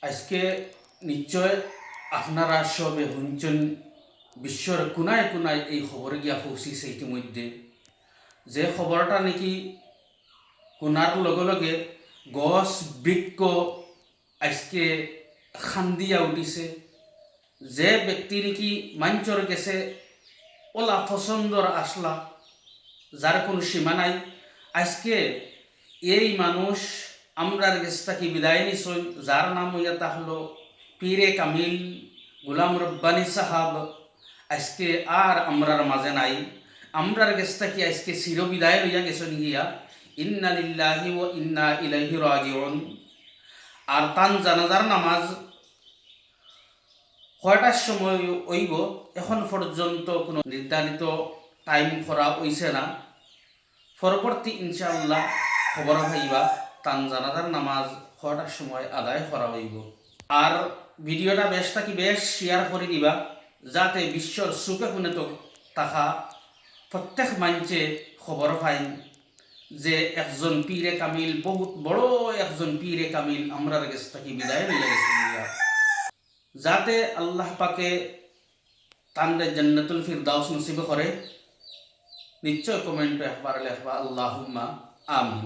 আজকে নিশ্চয় আপনারা সবে শুনছেন বিশ্বর কোনায় কোনায় এই খবর গিয়া পৌঁছিছে ইতিমধ্যে, যে খবরটা নাকি কোনার লগে লগে গছ বৃক্ষ আজকে খান্দিয়া উঠিছে। যে ব্যক্তি নাকি মঞ্চর গেছে ওলা পছন্দর আসলা, যার কোনো সীমা নাই, আজকে এই মানুষ আমরার কাছ থেকে বিদায় নিছেন, যার নাম হইয়া তা হলো পীরে কামিল গোলাম রব্বানী সাহাব। আজকে আর আমরার মাঝে নাই, আমরার কাছ থেকে আজকে চিরবিদায় লইয়া গেছেন গিয়া। ইন্না লিল্লাহি ওয়া ইন্না ইলাইহি রাজিউন। আর তান জানাজার নামাজ কয়টার সময় হইব এখন পর্যন্ত কোনো নির্ধারিত টাইম করা হইছে না। পরবর্তী ইনশাআল্লাহ খবর হইবা তান জানাজার নামাজ কয়টার সময় আদায় করা হইব। আর ভিডিওটা বেশ শেয়ার করে দিবা, যাতে বিশ্বর সুখে শুনে তো তাহা প্রত্যেক মানুষে খবর পাইন যে একজন পীরে কামিল, বহুত বড় একজন পীরে কামিল আমরার কাছ থেকে বিদায় লইয়া গেছে, যাতে আল্লাহ পাকে তানরে জান্নাতুল ফিরদাউস নসিব করে। নিশ্চয় কমেন্টে একবার লেখবা আল্লাহুম্মা আমিন।